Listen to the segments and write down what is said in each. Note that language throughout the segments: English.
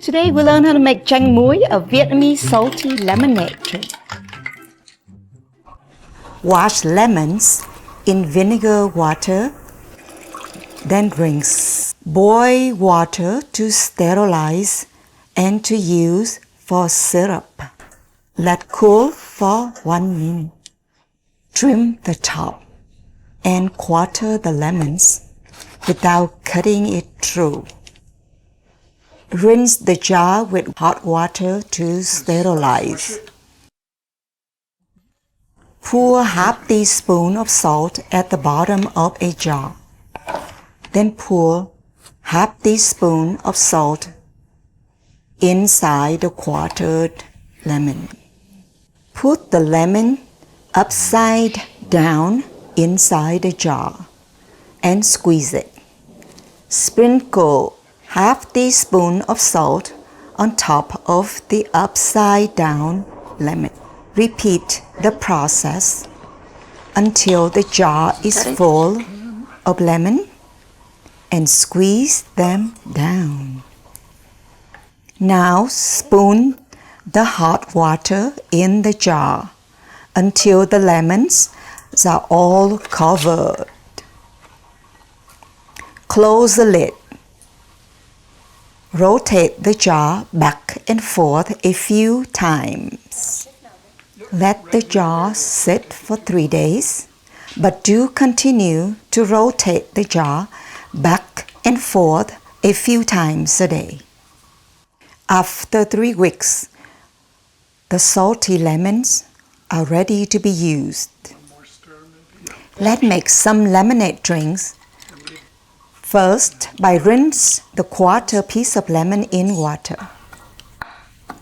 Today we learn how to make Chanh Muoi, a Vietnamese salty lemonade drink. Wash lemons in vinegar water, then rinse. Boil water to sterilize and to use for syrup. Let cool for 1 minute. Trim the top and quarter the lemons without cutting it through. Rinse the jar with hot water to sterilize. Pour half teaspoon of salt at the bottom of a jar. Then pour half teaspoon of salt inside the quartered lemon. Put the lemon upside down inside the jar and squeeze it. Sprinkle half teaspoon of salt on top of the upside down lemon. Repeat the process until the jar is full of lemon and squeeze them down. Now spoon the hot water in the jar until the lemons are all covered. Close the lid. Rotate the jar back and forth a few times. Let the jar sit for 3 days, but do continue to rotate the jar back and forth a few times a day. After 3 weeks, the salty lemons are ready to be used. Let's make some lemonade drinks. First, by rinse the quarter piece of lemon in water.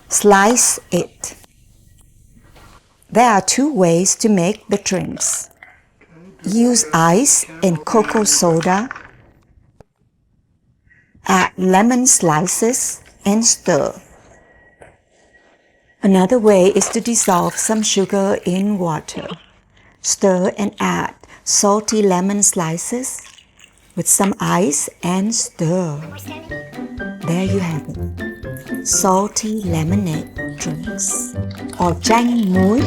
Slice it. There are 2 ways to make the drinks. Use ice and cocoa soda. Add lemon slices and stir. Another way is to dissolve some sugar in water. Stir and add salty lemon slices with some ice and stir. There you have it. Salty lemonade drinks or Chanh Muoi.